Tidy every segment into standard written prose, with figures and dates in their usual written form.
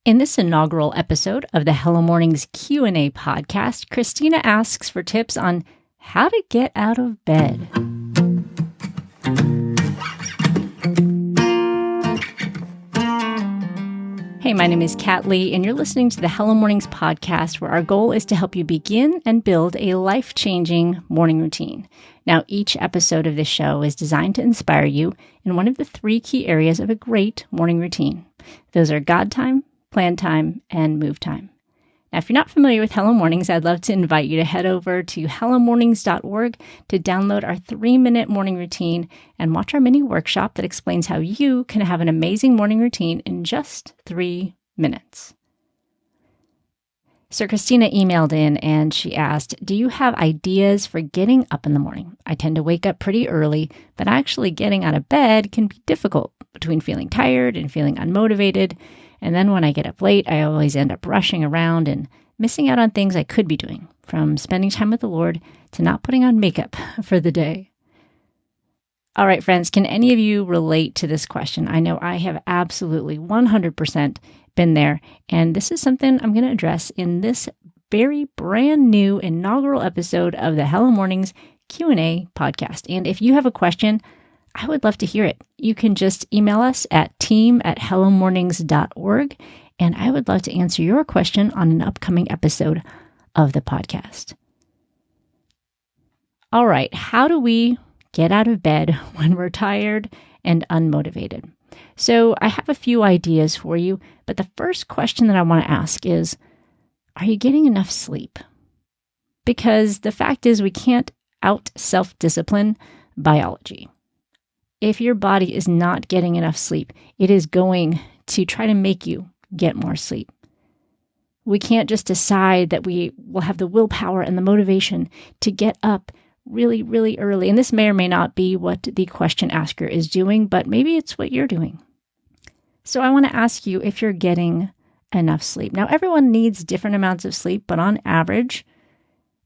In this inaugural episode of the Hello Mornings Q&A podcast, Christina asks for tips on how to get out of bed. Hey, my name is Kat Lee, and you're listening to the Hello Mornings podcast, where our goal is to help you begin and build a life-changing morning routine. Now, each episode of this show is designed to inspire you in one of the three key areas of a great morning routine. Those are God time, plan time, and move time. Now, if you're not familiar with Hello Mornings, I'd love to invite you to head over to hellomornings.org to download our 3-minute morning routine and watch our mini workshop that explains how you can have an amazing morning routine in just 3 minutes. So Christina emailed in and she asked, do you have ideas for getting up in the morning? I tend to wake up pretty early, but actually getting out of bed can be difficult between feeling tired and feeling unmotivated. And then when I get up late, I always end up rushing around and missing out on things I could be doing, from spending time with the Lord to not putting on makeup for the day. All right, friends, can any of you relate to this question? I know I have absolutely 100% been there, and this is something I'm going to address in this very brand new inaugural episode of the Hello Mornings Q&A podcast. And if you have a question, I would love to hear it. You can just email us at team@hellomornings.org, and I would love to answer your question on an upcoming episode of the podcast. All right, how do we get out of bed when we're tired and unmotivated? So I have a few ideas for you, but the first question that I want to ask is, are you getting enough sleep? Because the fact is we can't out-self-discipline biology. If your body is not getting enough sleep, it is going to try to make you get more sleep. We can't just decide that we will have the willpower and the motivation to get up really, really early. And this may or may not be what the question asker is doing, but maybe it's what you're doing. So I want to ask you if you're getting enough sleep. Now, everyone needs different amounts of sleep, but on average,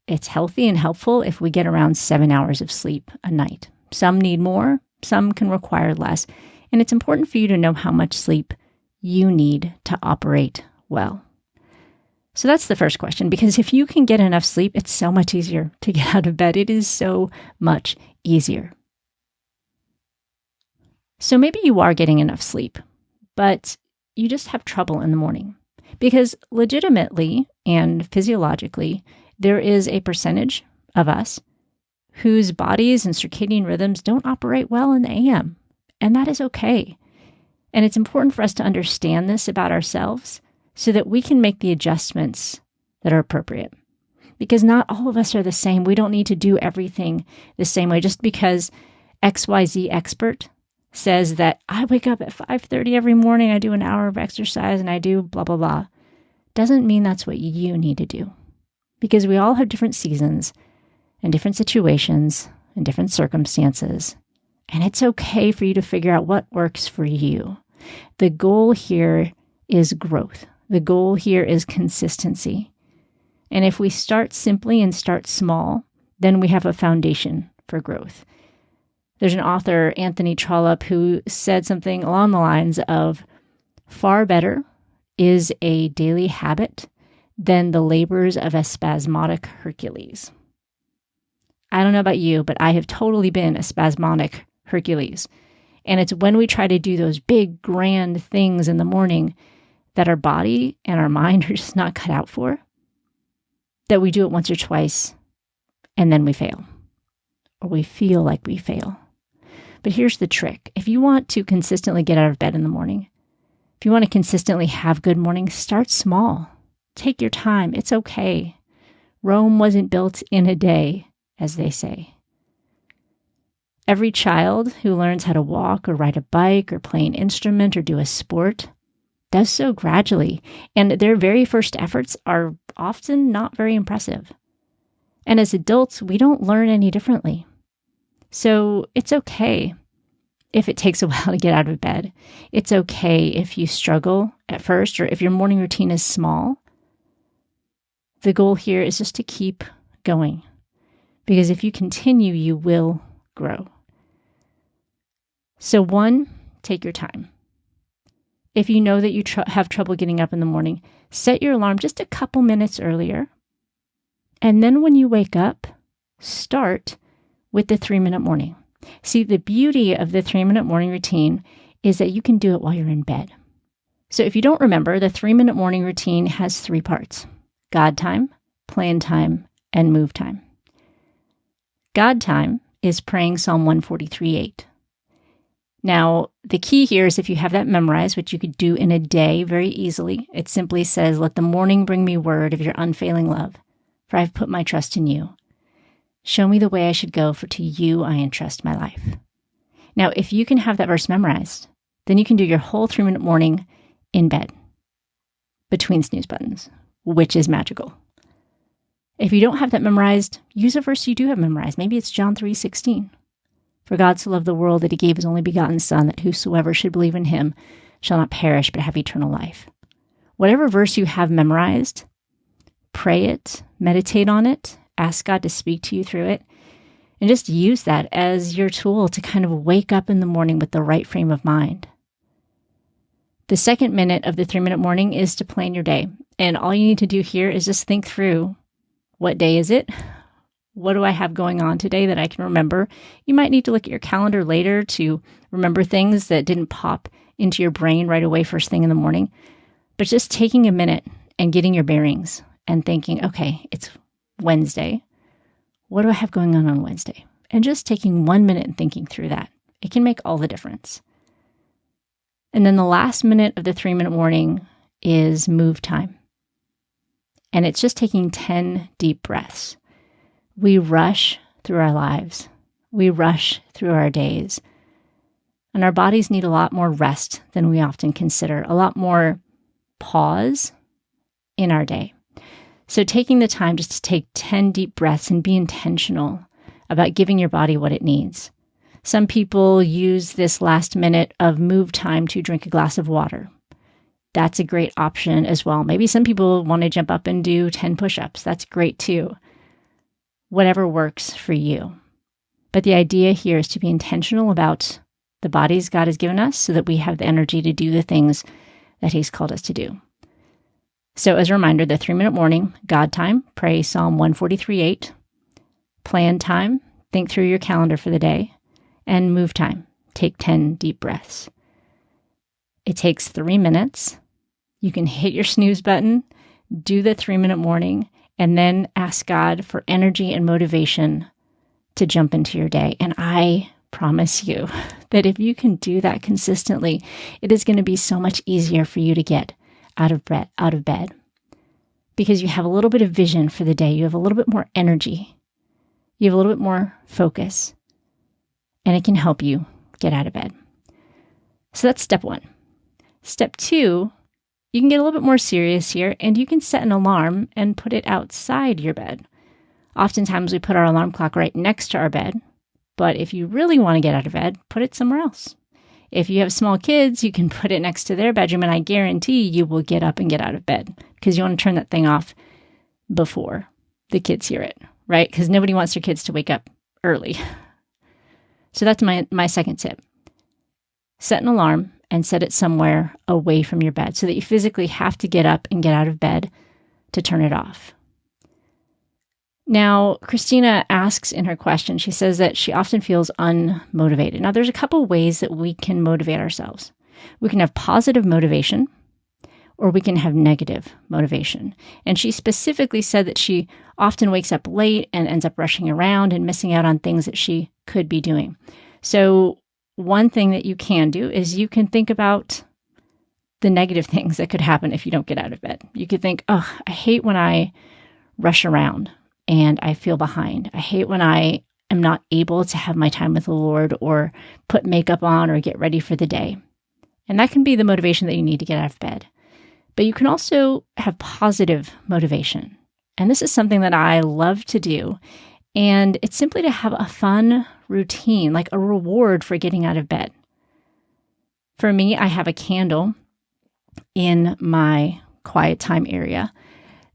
it's healthy and helpful if we get around 7 hours of sleep a night. Some need more, some can require less, and it's important for you to know how much sleep you need to operate well. So that's the first question, because if you can get enough sleep, it's so much easier to get out of bed. It is so much easier. So maybe you are getting enough sleep, but you just have trouble in the morning, because legitimately and physiologically, there is a percentage of us whose bodies and circadian rhythms don't operate well in the AM, and that is okay. And it's important for us to understand this about ourselves so that we can make the adjustments that are appropriate. Because not all of us are the same. We don't need to do everything the same way. Just because XYZ expert says that I wake up at 5:30 every morning, I do an hour of exercise, and I do blah, blah, blah, doesn't mean that's what you need to do. Because we all have different seasons and different situations and different circumstances. And it's okay for you to figure out what works for you. The goal here is growth. The goal here is consistency. And if we start simply and start small, then we have a foundation for growth. There's an author, Anthony Trollope, who said something along the lines of, far better is a daily habit than the labors of a spasmodic Hercules. I don't know about you, but I have totally been a spasmodic Hercules. And it's when we try to do those big, grand things in the morning that our body and our mind are just not cut out for, that we do it once or twice, and then we fail. Or we feel like we fail. But here's the trick. If you want to consistently get out of bed in the morning, if you want to consistently have good mornings, start small. Take your time. It's okay. Rome wasn't built in a day, as they say. Every child who learns how to walk or ride a bike or play an instrument or do a sport does so gradually, and their very first efforts are often not very impressive. And as adults, we don't learn any differently. So it's okay if it takes a while to get out of bed. It's okay if you struggle at first or if your morning routine is small. The goal here is just to keep going, because if you continue, you will grow. So 1, take your time. If you know that you have trouble getting up in the morning, set your alarm just a couple minutes earlier. And then when you wake up, start with the 3-minute morning. See, the beauty of the 3-minute morning routine is that you can do it while you're in bed. So if you don't remember, the 3-minute morning routine has 3 parts: God time, plan time, and move time. God time is praying Psalm 143:8. Now, the key here is if you have that memorized, which you could do in a day very easily, it simply says, "Let the morning bring me word of your unfailing love, for I have put my trust in you. Show me the way I should go, for to you I entrust my life." Now, if you can have that verse memorized, then you can do your whole 3-minute morning in bed, between snooze buttons, which is magical. If you don't have that memorized, use a verse you do have memorized. Maybe it's John 3:16. "For God so loved the world that he gave his only begotten Son, that whosoever should believe in him shall not perish but have eternal life." Whatever verse you have memorized, pray it, meditate on it, ask God to speak to you through it, and just use that as your tool to kind of wake up in the morning with the right frame of mind. The second minute of the 3-minute morning is to plan your day. And all you need to do here is just think through, what day is it? What do I have going on today that I can remember? You might need to look at your calendar later to remember things that didn't pop into your brain right away first thing in the morning. But just taking a minute and getting your bearings and thinking, okay, it's Wednesday. What do I have going on Wednesday? And just taking 1 minute and thinking through that. It can make all the difference. And then the last minute of the 3-minute morning is move time. And it's just taking 10 deep breaths. We rush through our lives. We rush through our days. And our bodies need a lot more rest than we often consider, a lot more pause in our day. So taking the time just to take 10 deep breaths and be intentional about giving your body what it needs. Some people use this last minute of move time to drink a glass of water. That's a great option as well. Maybe some people want to jump up and do 10 push-ups. That's great too. Whatever works for you. But the idea here is to be intentional about the bodies God has given us so that we have the energy to do the things that he's called us to do. So as a reminder, the 3-minute morning, God time, pray Psalm 143:8. Plan time, think through your calendar for the day. And move time, take 10 deep breaths. It takes 3 minutes. You can hit your snooze button, do the 3-minute morning, and then ask God for energy and motivation to jump into your day. And I promise you that if you can do that consistently, it is going to be so much easier for you to get out of bed because you have a little bit of vision for the day. You have a little bit more energy. You have a little bit more focus, and it can help you get out of bed. So that's step 1. Step 2, you can get a little bit more serious here, and you can set an alarm and put it outside your bed. Oftentimes we put our alarm clock right next to our bed, but if you really want to get out of bed, put it somewhere else. If you have small kids, you can put it next to their bedroom, and I guarantee you will get up and get out of bed because you want to turn that thing off before the kids hear it, right? Because nobody wants their kids to wake up early. So that's my second tip. Set an alarm and set it somewhere away from your bed so that you physically have to get up and get out of bed to turn it off. Now, Christina asks in her question, she says that she often feels unmotivated. Now, there's a couple ways that we can motivate ourselves. We can have positive motivation, or we can have negative motivation. And she specifically said that she often wakes up late and ends up rushing around and missing out on things that she could be doing. So one thing that you can do is you can think about the negative things that could happen if you don't get out of bed. You could think, oh, I hate when I rush around and I feel behind. I hate when I am not able to have my time with the Lord or put makeup on or get ready for the day. And that can be the motivation that you need to get out of bed. But you can also have positive motivation. And this is something that I love to do. And it's simply to have a fun routine, like a reward for getting out of bed. For me, I have a candle in my quiet time area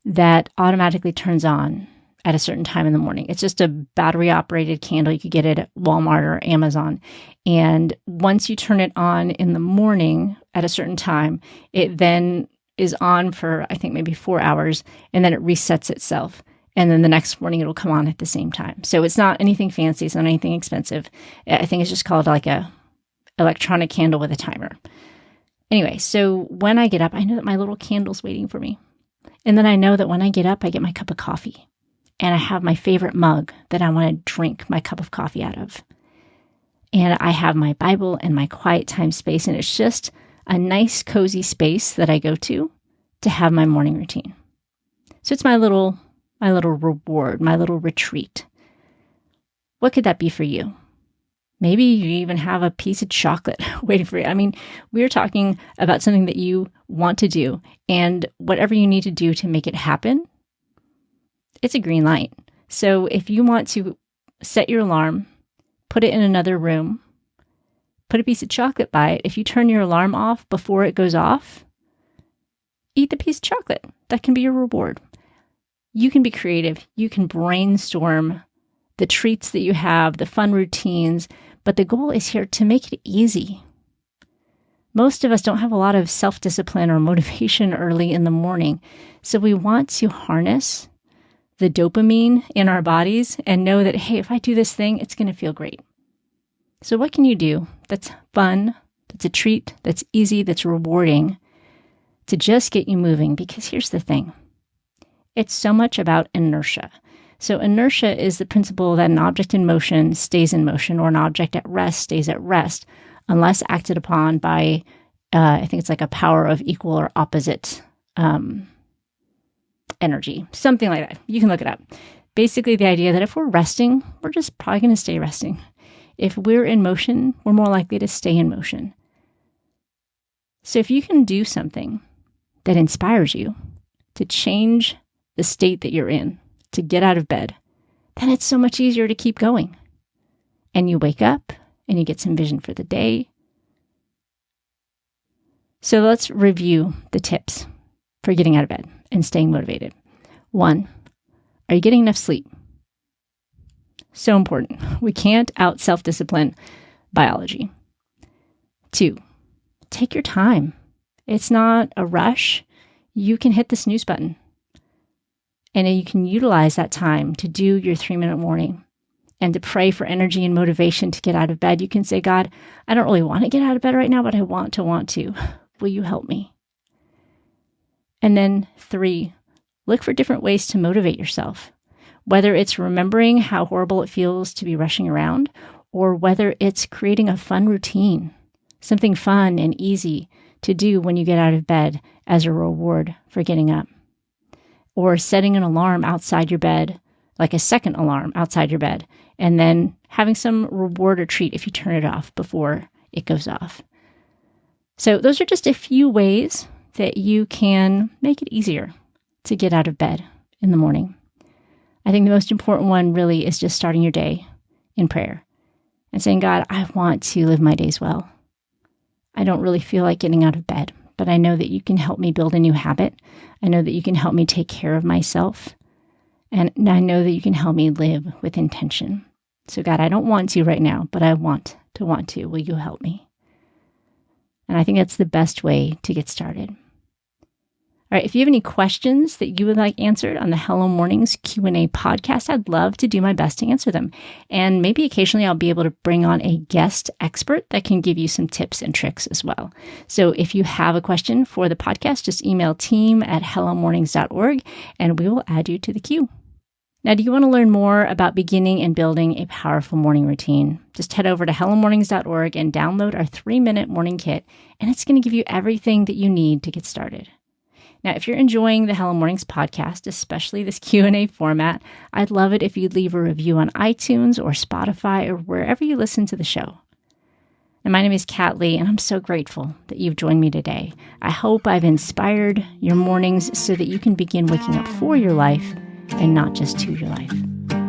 that automatically turns on at a certain time in the morning. It's just a battery operated candle. You could get it at Walmart or Amazon. And once you turn it on in the morning at a certain time, it then is on for, I think, maybe 4 hours, and then it resets itself. And then the next morning it'll come on at the same time. So it's not anything fancy. It's not anything expensive. I think it's just called like a electronic candle with a timer. Anyway, so when I get up, I know that my little candle's waiting for me. And then I know that when I get up, I get my cup of coffee. And I have my favorite mug that I want to drink my cup of coffee out of. And I have my Bible and my quiet time space. And it's just a nice, cozy space that I go to have my morning routine. So it's my little reward, my little retreat. What could that be for you? Maybe you even have a piece of chocolate waiting for you. I mean, we're talking about something that you want to do, and whatever you need to do to make it happen, it's a green light. So if you want to set your alarm, put it in another room, put a piece of chocolate by it. If you turn your alarm off before it goes off, eat the piece of chocolate. That can be your reward. You can be creative. You can brainstorm the treats that you have, the fun routines, but the goal is here to make it easy. Most of us don't have a lot of self-discipline or motivation early in the morning, so we want to harness the dopamine in our bodies and know that, hey, if I do this thing, it's going to feel great. So what can you do that's fun, that's a treat, that's easy, that's rewarding to just get you moving? Because here's the thing. It's so much about inertia. So inertia is the principle that an object in motion stays in motion, or an object at rest stays at rest, unless acted upon by, I think it's like a power of equal or opposite energy, something like that. You can look it up. Basically, the idea that if we're resting, we're just probably going to stay resting. If we're in motion, we're more likely to stay in motion. So if you can do something that inspires you to change the state that you're in, to get out of bed, then it's so much easier to keep going. And you wake up and you get some vision for the day. So let's review the tips for getting out of bed and staying motivated. 1, are you getting enough sleep? So important. We can't out self-discipline biology. 2, take your time. It's not a rush. You can hit the snooze button. And you can utilize that time to do your 3-minute morning and to pray for energy and motivation to get out of bed. You can say, God, I don't really want to get out of bed right now, but I want to. Will you help me? And then 3, look for different ways to motivate yourself, whether it's remembering how horrible it feels to be rushing around, or whether it's creating a fun routine, something fun and easy to do when you get out of bed as a reward for getting up. Or setting an alarm outside your bed, like a second alarm outside your bed, and then having some reward or treat if you turn it off before it goes off. So those are just a few ways that you can make it easier to get out of bed in the morning. I think the most important one really is just starting your day in prayer and saying, God, I want to live my days well. I don't really feel like getting out of bed, but I know that you can help me build a new habit. I know that you can help me take care of myself. And I know that you can help me live with intention. So God, I don't want to right now, but I want to. Will you help me? And I think that's the best way to get started. All right, if you have any questions that you would like answered on the Hello Mornings Q&A podcast, I'd love to do my best to answer them. And maybe occasionally I'll be able to bring on a guest expert that can give you some tips and tricks as well. So if you have a question for the podcast, just email team@hellomornings.org and we will add you to the queue. Now, do you want to learn more about beginning and building a powerful morning routine? Just head over to hellomornings.org and download our 3-minute morning kit, and it's going to give you everything that you need to get started. Now, if you're enjoying the Hello Mornings podcast, especially this Q&A format, I'd love it if you'd leave a review on iTunes or Spotify or wherever you listen to the show. And my name is Kat Lee, and I'm so grateful that you've joined me today. I hope I've inspired your mornings so that you can begin waking up for your life and not just to your life.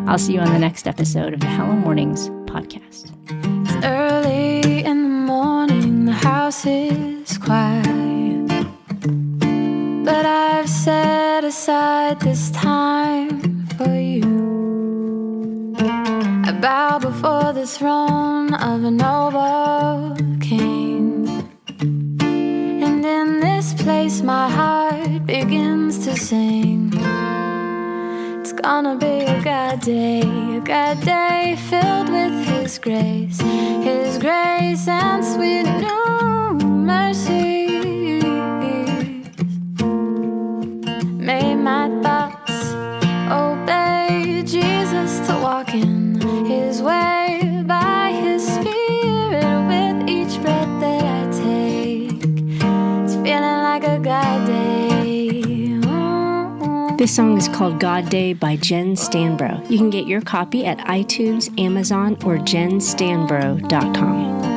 I'll see you on the next episode of the Hello Mornings podcast. It's early in the morning, the house is quiet. But I've set aside this time for you. I bow before the throne of a noble king, and in this place my heart begins to sing. It's gonna be a God day filled with His grace and sweet new mercies. May my thoughts obey Jesus, to walk in His way by His Spirit with each breath that I take. It's feeling like a God day. This song is called God Day by Jen Stanbro. You can get your copy at iTunes, Amazon, or jenstanbro.com.